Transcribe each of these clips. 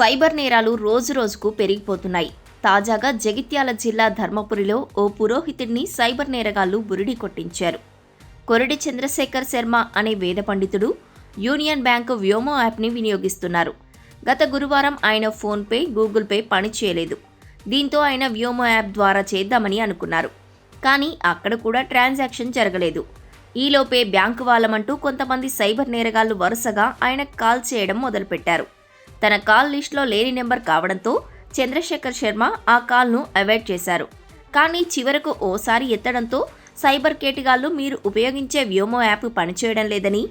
Cyber నేరాలు రోజురోజుకు పెరిగిపోతున్నాయి. తాజాగా జగిత్యాల జిల్లా ధర్మపురిలో ఓ పురోహితుడిని సైబర్ నేరగాళ్లు బురిడి కొట్టించారు. కొరడి చంద్రశేఖర్ శర్మ అనే వేద పండితుడు యూనియన్ బ్యాంకు వ్యోమో యాప్ని వినియోగిస్తున్నారు. గత గురువారం ఆయన ఫోన్పే, గూగుల్ పే పనిచేయలేదు. దీంతో ఆయన వ్యోమో యాప్ ద్వారా చేద్దామని అనుకున్నారు. కానీ అక్కడ కూడా ట్రాన్సాక్షన్ జరగలేదు. ఈలోపే బ్యాంకు వాళ్ళమంటూ కొంతమంది సైబర్ నేరగాళ్లు వరుసగా ఆయనకు కాల్ చేయడం మొదలుపెట్టారు. తన కాల్ లిస్టులో లేని నెంబర్ కావడంతో చంద్రశేఖర్ శర్మ ఆ కాల్ను అవాయిడ్ చేశారు. కానీ చివరకు ఓసారి ఎత్తడంతో సైబర్ కేటగాళ్లు మీరు ఉపయోగించే వ్యోమో యాప్ పనిచేయడం లేదని,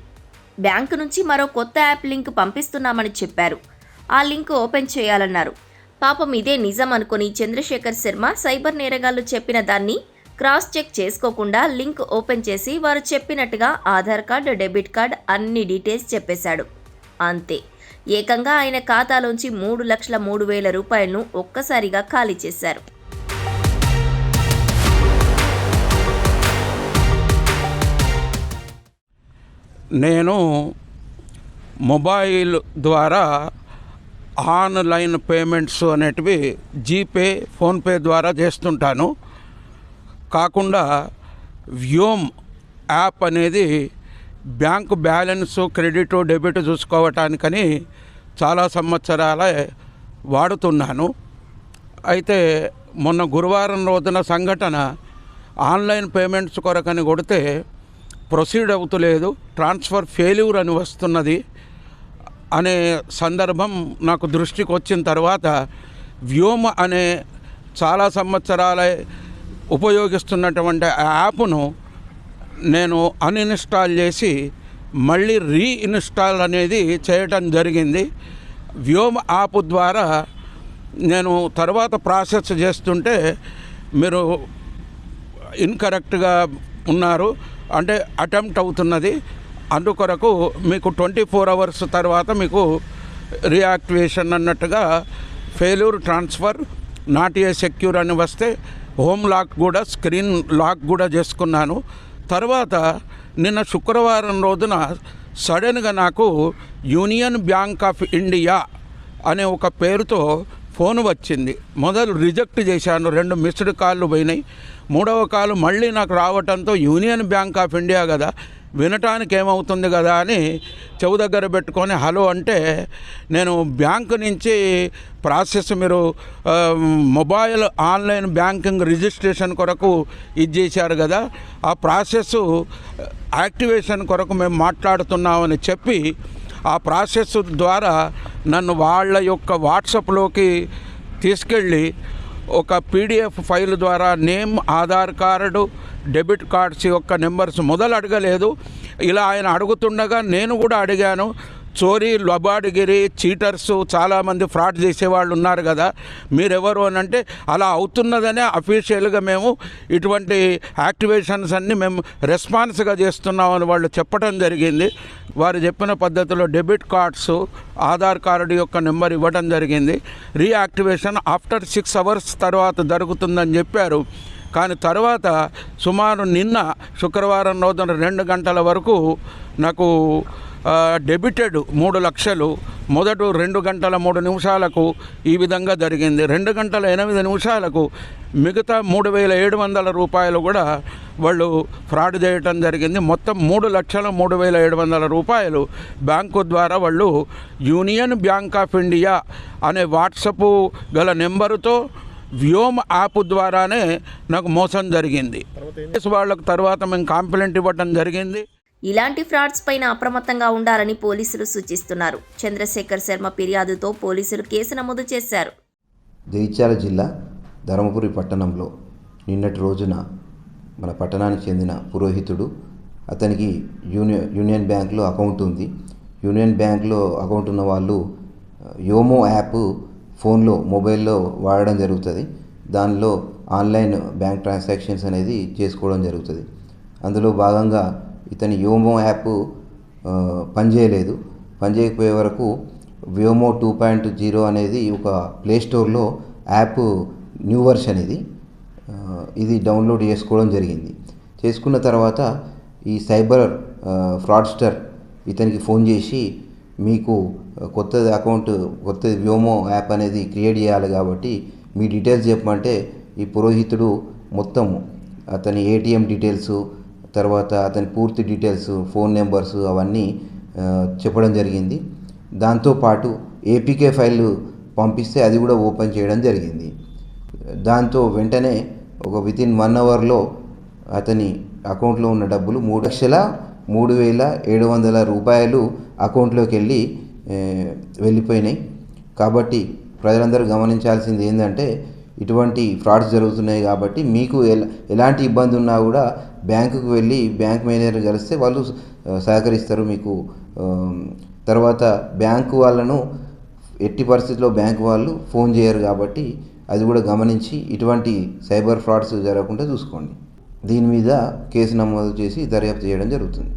బ్యాంకు నుంచి మరో కొత్త యాప్ లింక్ పంపిస్తున్నామని చెప్పారు. ఆ లింక్ ఓపెన్ చేయాలన్నారు. పాపం ఇదే నిజం అనుకుని చంద్రశేఖర్ శర్మ సైబర్ నేరగాళ్లు చెప్పిన దాన్ని క్రాస్ చెక్ చేసుకోకుండా లింక్ ఓపెన్ చేసి వారు చెప్పినట్టుగా ఆధార్ కార్డు, డెబిట్ కార్డ్ అన్ని డీటెయిల్స్ చెప్పేశాడు. అంతే, ఏకంగా ఆయన ఖాతాలోంచి 3,03,000 రూపాయలను ఒక్కసారిగా ఖాళీ చేశారు. నేను మొబైల్ ద్వారా ఆన్లైన్ పేమెంట్స్ అనేటివి జీపే, ఫోన్పే ద్వారా చేస్తుంటాను. కాకుండా వ్యోమ్ యాప్ అనేది బ్యాంకు బ్యాలెన్స్, క్రెడిట్, డెబిట్ చూసుకోవటానికని చాలా సంవత్సరాలే వాడుతున్నాను. అయితే మొన్న గురువారం రోజున సంఘటన, ఆన్లైన్ పేమెంట్స్ కొరకని కొడితే ప్రొసీడ్ అవుతలేదు, ట్రాన్స్ఫర్ ఫెయిల్యూర్ అని వస్తున్నది అనే సందర్భం నాకు దృష్టికి వచ్చిన తర్వాత వ్యోమ అనే చాలా సంవత్సరాలే ఉపయోగిస్తున్నటువంటి యాప్ను నేను అన్ఇన్స్టాల్ చేసి మళ్ళీ రీఇన్స్టాల్ అనేది చేయటం జరిగింది. వ్యోమ యాప్ ద్వారా నేను తర్వాత ప్రాసెస్ చేస్తుంటే మీరు ఇన్కరెక్ట్గా ఉన్నారు అంటే అటెంప్ట్ అవుతున్నది, అందుకొరకు మీకు 24 hours తర్వాత మీకు రీయాక్టివేషన్ అన్నట్టుగా failure, transfer not a secure అని వస్తే హోమ్ లాక్ కూడా, స్క్రీన్ లాక్ కూడా చేసుకున్నాను. తర్వాత నిన్న శుక్రవారం రోజున సడన్గా నాకు యూనియన్ బ్యాంక్ ఆఫ్ ఇండియా అనే ఒక పేరుతో ఫోన్ వచ్చింది. మొదలు రిజెక్ట్ చేశాను, 2 మిస్డ్ కాళ్ళు పోయినాయి. 3వ కాలు మళ్ళీ నాకు రావటంతో యూనియన్ బ్యాంక్ ఆఫ్ ఇండియా కదా, వినటానికి ఏమవుతుంది కదా అని చెవు దగ్గర పెట్టుకొని హలో అంటే, నేను బ్యాంకు నుంచి ప్రాసెస్ మీరు మొబైల్ ఆన్లైన్ బ్యాంకింగ్ రిజిస్ట్రేషన్ కొరకు ఇది చేశారు కదా, ఆ ప్రాసెస్ యాక్టివేషన్ కొరకు మేము మాట్లాడుతున్నామని చెప్పి ఆ ప్రాసెస్ ద్వారా నన్ను వాళ్ళ యొక్క వాట్సాప్లోకి తీసుకెళ్ళి ఒక PDF ఫైల్ ద్వారా name, Aadhaar card, debit cards యొక్క నెంబర్స్ మొదలు అడగలేదు. ఇలా ఆయన అడుగుతుండగా నేను కూడా అడిగాను. చోరీ, లబాడిగిరి, చీటర్స్, చాలామంది ఫ్రాడ్ చేసేవాళ్ళు ఉన్నారు కదా, మీరెవరు అని అంటే అలా అవుతున్నదనే అఫీషియల్గా మేము ఇటువంటి యాక్టివేషన్స్ అన్నీ మేము రెస్పాన్స్గా చేస్తున్నామని వాళ్ళు చెప్పడం జరిగింది. వారు చెప్పిన పద్ధతిలో డెబిట్ కార్డ్స్, ఆధార్ కార్డు యొక్క నెంబర్ ఇవ్వడం జరిగింది. రీయాక్టివేషన్ ఆఫ్టర్ 6 hours తర్వాత జరుగుతుందని చెప్పారు. కానీ తర్వాత సుమారు నిన్న శుక్రవారం రోజున 2 గంటల వరకు నాకు డెబిటెడ్ 3 లక్షలు మొదట 2 గంటల 3 నిమిషాలకు ఈ విధంగా జరిగింది. 2 గంటల 8 నిమిషాలకు మిగతా 3,700 రూపాయలు కూడా వాళ్ళు ఫ్రాడ్ చేయటం జరిగింది. మొత్తం 3,03,700 రూపాయలు బ్యాంకు ద్వారా వాళ్ళు యూనియన్ బ్యాంక్ ఆఫ్ ఇండియా అనే వాట్సప్ గల నెంబరుతో వ్యోమ యాప్ ద్వారానే నాకు మోసం జరిగింది. వాళ్ళకు తర్వాత మేము కంప్లైంట్ ఇవ్వటం జరిగింది. ఇలాంటి ఫ్రాడ్స్ పైన అప్రమత్తంగా ఉండాలని పోలీసులు సూచిస్తున్నారు. చంద్రశేఖర్ శర్మ ఫిర్యాదుతో పోలీసులు కేసు నమోదు చేశారు. జగిత్యాల జిల్లా ధర్మపురి పట్టణంలో నిన్నటి రోజున మన పట్టణానికి చెందిన పురోహితుడు, అతనికి యూనియన్ బ్యాంక్లో అకౌంట్ ఉంది. యూనియన్ బ్యాంక్లో అకౌంట్ ఉన్న వాళ్ళు యోమో యాప్ ఫోన్లో, మొబైల్లో వాడడం జరుగుతుంది. దానిలో ఆన్లైన్ బ్యాంక్ ట్రాన్సాక్షన్స్ అనేది చేసుకోవడం జరుగుతుంది. అందులో భాగంగా ఇతని యోమో యాప్ పనిచేయలేదు. పనిచేయకపోయే వరకు వ్యోమో 2.0 అనేది ఒక ప్లేస్టోర్లో యాప్ న్యూ వర్షన్ ఇది డౌన్లోడ్ చేసుకోవడం జరిగింది. చేసుకున్న తర్వాత ఈ సైబర్ ఫ్రాడ్స్టర్ ఇతనికి ఫోన్ చేసి మీకు కొత్తది అకౌంట్ కొత్తది వ్యోమో యాప్ అనేది క్రియేట్ చేయాలి కాబట్టి మీ డీటెయిల్స్ చెప్పమంటే ఈ పురోహితుడు మొత్తం అతని ఏటీఎం డీటెయిల్స్, తర్వాత అతని పూర్తి డీటెయిల్స్, ఫోన్ నెంబర్స్ అవన్నీ చెప్పడం జరిగింది. దాంతోపాటు ఏపీకే ఫైల్ పంపిస్తే అది కూడా ఓపెన్ చేయడం జరిగింది. దాంతో వెంటనే ఒక వితిన్ 1 అవర్లో అతని అకౌంట్లో ఉన్న డబ్బులు 3,03,700 రూపాయలు అకౌంట్లోకి వెళ్ళిపోయినాయి. కాబట్టి ప్రజలందరూ గమనించాల్సింది ఏంటంటే ఇటువంటి ఫ్రాడ్స్ జరుగుతున్నాయి కాబట్టి మీకు ఎలాంటి ఇబ్బంది ఉన్నా కూడా బ్యాంకుకు వెళ్ళి బ్యాంక్ మేనేజర్ కలిస్తే వాళ్ళు సహకరిస్తారు మీకు. తర్వాత బ్యాంకు వాళ్ళను ఎట్టి పరిస్థితుల్లో బ్యాంకు వాళ్ళు ఫోన్ చేయరు కాబట్టి అది కూడా గమనించి ఇటువంటి సైబర్ ఫ్రాడ్స్ జరగకుండా చూసుకోండి. దీని మీద కేసు నమోదు చేసి దర్యాప్తు చేయడం జరుగుతుంది.